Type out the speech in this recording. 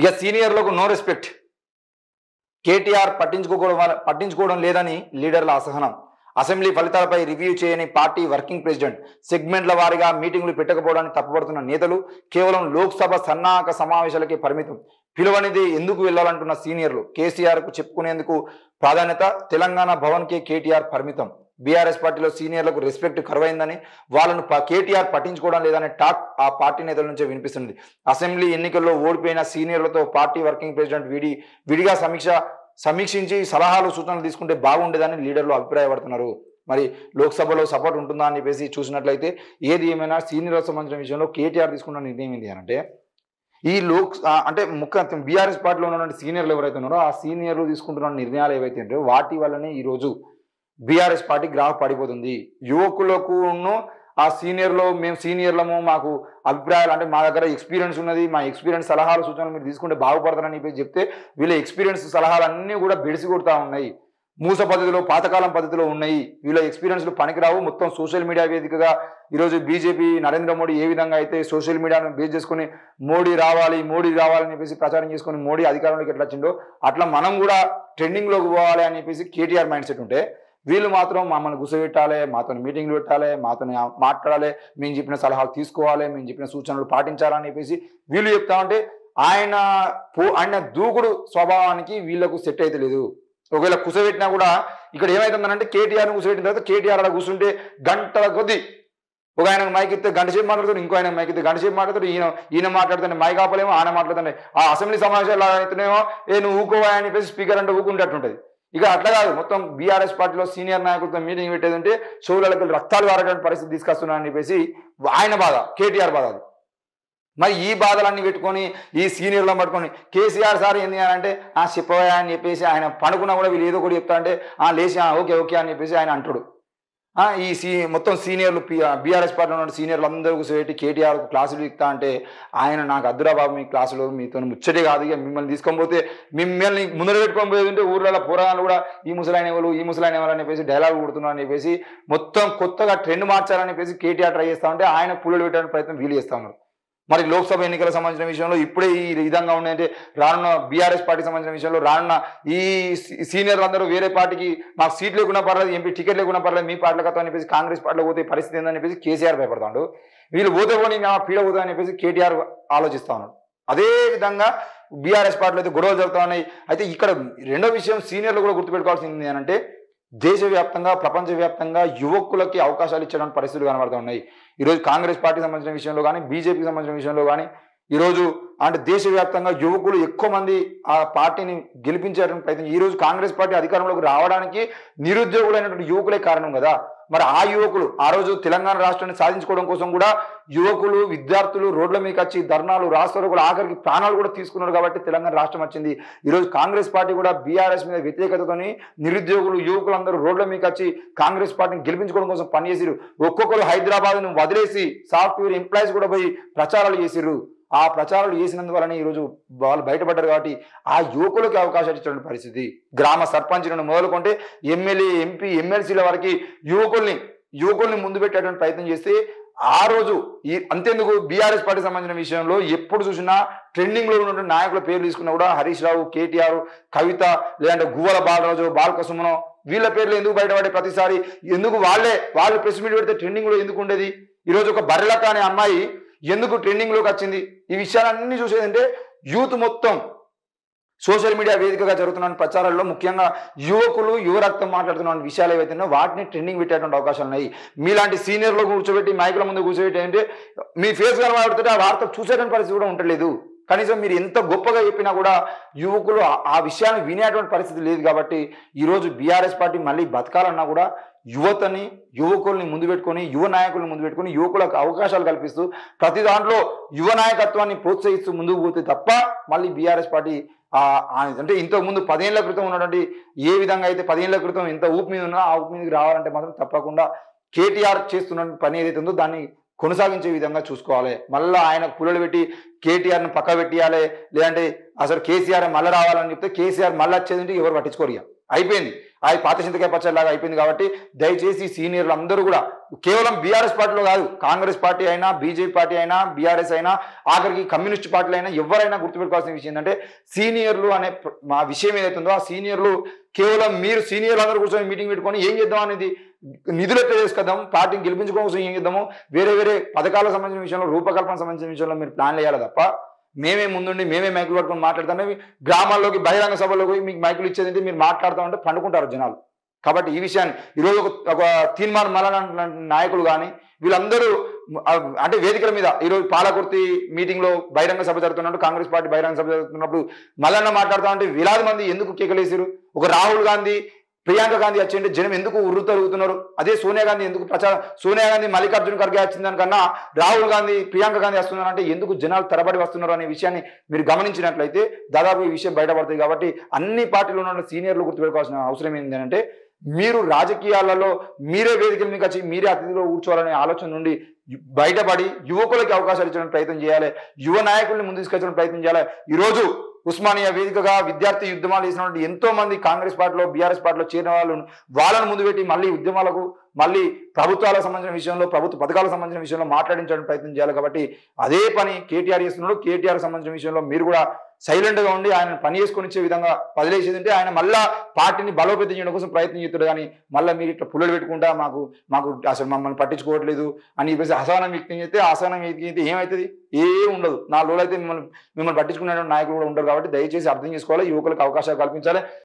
ఇక సీనియర్లకు no respect. KTR పట్టించుకోవడం లేదని లీడర్ల అసహనం. అసెంబ్లీ ఫలితాలపై రివ్యూ చేయని పార్టీ వర్కింగ్ ప్రెసిడెంట్. సెగ్మెంట్ల వారీగా మీటింగులు పెట్టకపోవడానికి తప్పుపడుతున్న నేతలు. కేవలం లోక్సభ సన్నాహక సమావేశాలకే పరిమితం. పిలువనిది ఎందుకు వెళ్లాలంటున్న సీనియర్లు. కేసీఆర్కు చెప్పుకునేందుకు ప్రాధాన్యత. తెలంగాణ భవన్కే కేటీఆర్ పరిమితం. బీఆర్ఎస్ పార్టీలో సీనియర్లకు రెస్పెక్ట్ కరువైందని, వాళ్ళను కేటీఆర్ పట్టించుకోవడం లేదనే టాక్ ఆ పార్టీ నేతల నుంచే వినిపిస్తుంది. అసెంబ్లీ ఎన్నికల్లో ఓడిపోయిన సీనియర్లతో పార్టీ వర్కింగ్ ప్రెసిడెంట్ విడిగా సమీక్షించి సలహాలు సూచనలు తీసుకుంటే బాగుండేదని లీడర్లు అభిప్రాయపడుతున్నారు. మరి లోక్సభలో సపోర్ట్ ఉంటుందా అని చెప్పేసి చూసినట్లయితే ఏది ఏమైనా సీనియర్లకు సంబంధించిన విషయంలో కేటీఆర్ తీసుకున్న నిర్ణయం ఏంటి అంటే, ఈ అంటే ముఖ్యంగా బీఆర్ఎస్ పార్టీలో ఉన్నటువంటి సీనియర్లు ఎవరైతే ఉన్నారో ఆ సీనియర్లు తీసుకుంటున్న నిర్ణయాలు ఏవైతే ఉంటాయో వాటి వల్లనే ఈరోజు బీఆర్ఎస్ పార్టీ గ్రాఫ్ పడిపోతుంది. యువకులకు ఆ సీనియర్లో మేము సీనియర్లము, మాకు అభిప్రాయాలు అంటే మా దగ్గర ఎక్స్పీరియన్స్ ఉన్నది, మా ఎక్స్పీరియన్స్ సలహాలు సూచనలు మీరు తీసుకుంటే బాగుపడతారని చెప్పి చెప్తే వీళ్ళ ఎక్స్పీరియన్స్ సలహాలన్నీ కూడా బెడిసి కొడుతూ ఉన్నాయి. మూస పద్ధతిలో పాతకాలం పద్ధతిలో ఉన్నాయి. వీళ్ళ ఎక్స్పీరియన్స్లు పనికిరావు. మొత్తం సోషల్ మీడియా వేదికగా ఈరోజు బీజేపీ నరేంద్ర మోడీ ఏ విధంగా అయితే సోషల్ మీడియాను బేస్ చేసుకుని మోడీ రావాలని చెప్పేసి ప్రచారం చేసుకుని మోడీ అధికారంలోకి ఎట్లా వచ్చిండో అట్లా మనం కూడా ట్రెండింగ్లోకి పోవాలి అని చెప్పేసి కేటీఆర్ మైండ్ సెట్ ఉంటే, వీళ్ళు మాత్రం మమ్మల్ని గుసపెట్టాలి, మాతో మీటింగ్లు పెట్టాలి, మాతో మాట్లాడాలి, మేము చెప్పిన సలహాలు తీసుకోవాలి, మేము చెప్పిన సూచనలు పాటించాలని చెప్పేసి వీళ్ళు చెప్తా ఉంటే ఆయన దూకుడు స్వభావానికి వీళ్ళకు సెట్ అయితే లేదు. ఒకవేళ కుసబెట్టినా కూడా ఇక్కడ ఏమైతుందనంటే కేటీఆర్ని కుసబెట్టిన తర్వాత కేటీఆర్ అలా కూర్చుంటే గంటల కొద్ది ఒక ఆయనకు మైక్ ఇస్తే గంట సేపు మాట్లాడుతాడు, ఇంకో ఆయన మైక్ ఇస్తే గంట సేపు మాట్లాడతాడు, ఈయన మాట్లాడుతానే మైక్ ఆపలేమో, ఆయన మాట్లాడుతానే ఆ అసెంబ్లీ సమావేశాలు అయితేనేమో నువ్వు ఊకోవా అని చెప్పేసి స్పీకర్ అంటే ఊకుంటట్టుంటది. ఇక అట్లా కాదు, మొత్తం బీఆర్ఎస్ పార్టీలో సీనియర్ నాయకులతో మీటింగ్ పెట్టేదంటే షోలకు రక్తాలు వారేటువంటి పరిస్థితి తీసుకొస్తున్నారని చెప్పేసి ఆయన బాధ, కేటీఆర్ బాధ. అది మరి ఈ బాధలన్నీ పెట్టుకొని ఈ సీనియర్లను పట్టుకొని కేసీఆర్ సార్ ఏంది అని అంటే చెప్పవా అని చెప్పేసి ఆయన పడుకున్నా కూడా వీళ్ళు ఏదో ఒకటి చెప్తా అంటే లేచి ఓకే అని చెప్పేసి ఆయన అంటాడు. మొత్తం సీనియర్లు బీఆర్ఎస్ పార్టీలో ఉన్న సీనియర్లు అందరూ కూర్చోబెట్టి కేటీఆర్కు క్లాసులు ఇస్తా అంటే ఆయన నాకు అద్దురా బాబు మీ క్లాసులో మీతో ముచ్చటే కాదు, ఇక మిమ్మల్ని తీసుకొని పోతే మిమ్మల్ని ముందర పెట్టుకొని పోతుంటే ఊర్లలో పోరాగాలు కూడా ఈ ముసలాయన ఎవరు అని చెప్పేసి డైలాగ్ కొడుతున్నారు అని చెప్పేసి మొత్తం కొత్తగా ట్రెండ్ మార్చాలని చెప్పేసి కేటీఆర్ ట్రై చేస్తా ఉంటే ఆయన పుల్లలు పెట్టడానికి ప్రయత్నం వీలు చేస్తా ఉన్నారు. మరి లోక్సభ ఎన్నికలకు సంబంధించిన విషయంలో ఇప్పుడే ఈ విధంగా ఉన్నాయంటే రానున్న బీఆర్ఎస్ పార్టీకి సంబంధించిన విషయంలో రానున్న ఈ సీనియర్లు అందరూ వేరే పార్టీకి మాకు సీట్ లేకుండా పర్లేదు, ఎంపీ టికెట్ లేకుండా పర్లేదు, మీ పార్టీలకు అని చెప్పేసి కాంగ్రెస్ పార్టీలో పోతే పరిస్థితి ఏందని చెప్పేసి కేసీఆర్ భయపడతాడు. వీళ్ళు పోతే పోనీ పీడ పోతా అని చెప్పేసి కేటీఆర్ ఆలోచిస్తా ఉన్నాడు. అదే విధంగా బీఆర్ఎస్ పార్టీలో అయితే గొడవలు జరుగుతూ ఉన్నాయి. అయితే ఇక్కడ రెండో విషయం సీనియర్లు కూడా గుర్తుపెట్టుకోవాల్సింది ఏంటంటే దేశవ్యాప్తంగా ప్రపంచవ్యాప్తంగా యువకులకి అవకాశాలు ఇచ్చడానికి పరిస్థితులు కనబడుతూ ఉన్నాయి. ఈరోజు కాంగ్రెస్ పార్టీకి సంబంధించిన విషయంలో కానీ బీజేపీకి సంబంధించిన విషయంలో కానీ ఈరోజు అంటే దేశవ్యాప్తంగా యువకులు ఎక్కువ మంది ఆ పార్టీని గెలిపించేటువంటి ప్రయత్నం. ఈరోజు కాంగ్రెస్ పార్టీ అధికారంలోకి రావడానికి నిరుద్యోగులైనటువంటి యువకులే కారణం కదా. మరి ఆ యువకులు ఆ రోజు తెలంగాణ రాష్ట్రాన్ని సాధించుకోవడం కోసం కూడా యువకులు విద్యార్థులు రోడ్ల మీకు వచ్చి ధర్నాలు రాస్తారు కూడా ఆఖరికి ప్రాణాలు కూడా తీసుకున్నారు కాబట్టి తెలంగాణ రాష్ట్రం వచ్చింది. ఈరోజు కాంగ్రెస్ పార్టీ కూడా బీఆర్ఎస్ మీద వ్యతిరేకతతోని నిరుద్యోగులు యువకులందరూ రోడ్ల మీకు వచ్చి కాంగ్రెస్ పార్టీని గెలిపించుకోవడం కోసం పనిచేసిరు. ఒక్కొక్కరు హైదరాబాద్ను వదిలేసి సాఫ్ట్వేర్ ఎంప్లాయీస్ కూడా పోయి ప్రచారాలు చేసిర్రు. ఆ ప్రచారాలు చేసినందువలన ఈరోజు వాళ్ళు బయటపడ్డారు కాబట్టి ఆ యువకులకి అవకాశాలు ఇచ్చిన పరిస్థితి. గ్రామ సర్పంచ్ నుండి మొదలుకుంటే ఎమ్మెల్యే ఎంపీ ఎమ్మెల్సీల వరకు యువకుల్ని ముందు పెట్టేటువంటి ప్రయత్నం చేస్తే ఆ రోజు అంతేందుకు బీఆర్ఎస్ పార్టీకి సంబంధించిన విషయంలో ఎప్పుడు చూసినా ట్రెండింగ్ లో ఉన్నటువంటి నాయకుల పేర్లు తీసుకున్నా కూడా హరీష్ రావు, కేటీఆర్, కవిత, లేదంటే గువ్వల బాలరాజు, బాలకసుమనం వీళ్ళ పేర్లు ఎందుకు బయటపడే ప్రతిసారి ఎందుకు వాళ్ళు ప్రెస్ మీట్ పెడితే ట్రెండింగ్ లో ఎందుకు ఉండేది? ఈరోజు ఒక బర్రెలక్క అనే అమ్మాయి ఎందుకు ట్రెండింగ్ లోకి వచ్చింది? ఈ విషయాలన్నీ చూసేదంటే యూత్ మొత్తం సోషల్ మీడియా వేదికగా జరుగుతున్న ప్రచారాల్లో ముఖ్యంగా యువకులు యువ రక్తం మాట్లాడుతున్న విషయాలు ఏవైతే వాటిని ట్రెండింగ్ పెట్టేటువంటి అవకాశాలు ఉన్నాయి. మీలాంటి సీనియర్లు కూర్చోబెట్టి మైకుల ముందు కూర్చోబెట్టి అంటే మీ ఫేస్ కనబడుతుంటే ఆ వార్త చూసేటువంటి పరిస్థితి కూడా ఉండలేదు. కనీసం మీరు ఎంత గొప్పగా చెప్పినా కూడా యువకులు ఆ విషయాన్ని వినేటువంటి పరిస్థితి లేదు. కాబట్టి ఈరోజు బీఆర్ఎస్ పార్టీ మళ్ళీ బతకాలన్నా కూడా యువకుల్ని ముందు పెట్టుకొని యువ నాయకుల్ని ముందు పెట్టుకొని యువకులకు అవకాశాలు కల్పిస్తూ ప్రతి దాంట్లో యువ నాయకత్వాన్ని ప్రోత్సహిస్తూ ముందుకు పోతే తప్ప మళ్ళీ బీఆర్ఎస్ పార్టీ అంటే ఇంతకుముందు 10 ఏళ్ల క్రితం ఉన్నటువంటి ఏ విధంగా అయితే 10 ఏళ్ల క్రితం ఎంత ఊపు మీద ఉన్నా ఆ ఊపు మీదకి రావాలంటే మాత్రం తప్పకుండా కేటీఆర్ చేస్తున్న పని ఏదైతే ఉందో దాన్ని కొనసాగించే విధంగా చూసుకోవాలి. మళ్ళీ ఆయన పుల్లలు పెట్టి కేటీఆర్ని పక్క పెట్టియాలి, లేదంటే అసలు కేసీఆర్ మళ్ళీ రావాలని చెప్తే కేసీఆర్ మళ్ళీ వచ్చేదంటే ఎవరు పట్టించుకోరు. అయిపోయింది. అది పాత చింతకాయ పచ్చడిలాగా అయిపోయింది. కాబట్టి దయచేసి సీనియర్లు అందరూ కూడా కేవలం బీఆర్ఎస్ పార్టీలో కాదు, కాంగ్రెస్ పార్టీ అయినా, బీజేపీ పార్టీ అయినా, బీఆర్ఎస్ అయినా, ఆఖరికి కమ్యూనిస్ట్ పార్టీలు అయినా ఎవరైనా గుర్తుపెట్టుకోవాల్సిన విషయం ఏంటంటే సీనియర్లు అనే మా విషయం ఏదైతుందో ఆ సీనియర్లు కేవలం మీరు సీనియర్లు అందరూ కూర్చొని మీటింగ్ పెట్టుకొని ఏం చేద్దాం అనేది నిధులు ఎట్లా చేసుకుందాం, పార్టీని గెలిపించుకోవడం కోసం ఏం చేద్దాము, వేరే వేరే పథకాలకు సంబంధించిన విషయంలో, రూపకల్పన సంబంధించిన విషయంలో మీరు ప్లాన్లు వేయాలి తప్ప మేమే ముందుండి మేమే మైకులు పట్టుకొని మాట్లాడుతానే గ్రామాల్లోకి బహిరంగ సభల్లోకి మీకు మైకులు ఇచ్చేది మీరు మాట్లాడుతామంటే పండుకుంటారు జనాలు. కాబట్టి ఈ విషయాన్ని ఈరోజు ఒక తీర్మానం మళ్ళా నాయకులు కానీ వీళ్ళందరూ అంటే వేదికల మీద ఈరోజు పాలకుర్తి మీటింగ్ లో బహిరంగ సభ జరుగుతున్నప్పుడు, కాంగ్రెస్ పార్టీ బహిరంగ సభ జరుగుతున్నప్పుడు మల్లన్న మాట్లాడుతా ఉంటే వేలాది మంది ఎందుకు కేకలేసారు? ఒక రాహుల్ గాంధీ, ప్రియాంక గాంధీ వచ్చింటే జనం ఎందుకు ఉర్రు తరుగుతున్నారు? అదే సోనియా గాంధీ ఎందుకు సోనియా గాంధీ మల్లికార్జున ఖర్గే వచ్చిన దానికన్నా రాహుల్ గాంధీ, ప్రియాంక గాంధీ వస్తున్నారంటే ఎందుకు జనాలు తరబడి వస్తున్నారు అనే విషయాన్ని మీరు గమనించినట్లయితే దాదాపు ఈ విషయం బయటపడుతుంది. కాబట్టి అన్ని పార్టీలు ఉన్న సీనియర్లు గుర్తుపెట్టుకోవాల్సిన అవసరం ఏంటంటే మీరు రాజకీయాలలో మీరే వేదికల మీకు వచ్చి మీరే అతిథిలో కూర్చోవాలనే ఆలోచన నుండి బయటపడి యువకులకి అవకాశాలు ఇచ్చడానికి ప్రయత్నం చేయాలి, యువ నాయకుల్ని ముందు తీసుకొచ్చడానికి ప్రయత్నం చేయాలి. ఈరోజు ఉస్మానియా వేదికగా విద్యార్థి ఉద్యమాలు చేసినటువంటి ఎంతో మంది కాంగ్రెస్ పార్టీలో, బీఆర్ఎస్ పార్టీలో చేరిన వాళ్ళను ముందు పెట్టి మళ్ళీ ఉద్యమాలకు, మళ్ళీ ప్రభుత్వాలకు సంబంధించిన విషయంలో, ప్రభుత్వ పథకాలకు సంబంధించిన విషయంలో మాట్లాడించడానికి ప్రయత్నం చేయాలి. కాబట్టి అదే పని కేటీఆర్ చేస్తున్నాడు. కేటీఆర్ సంబంధించిన విషయంలో మీరు కూడా సైలెంట్ గా ఉండి ఆయన పని చేసుకొని ఇచ్చే విధంగా వదిలేసేది ఉంటే ఆయన మళ్ళా పార్టీని బలోపేతం చేయడం కోసం ప్రయత్నం చేస్తాడు. కానీ మళ్ళీ మీరు ఇట్లా పుల్లలు పెట్టుకుంటా మాకు అసలు మమ్మల్ని పట్టించుకోవట్లేదు అని చెప్పేసి అసహనం వ్యక్తం చేస్తే, అసహనం వ్యక్తం చేస్తే ఏమవుతుంది? ఏం ఉండదు. 4 రోజులు అయితే మిమ్మల్ని పట్టించుకునే నాయకులు కూడా ఉంటారు. కాబట్టి దయచేసి అర్థం చేసుకోవాలి, యువకులకు అవకాశాలు కల్పించాలి.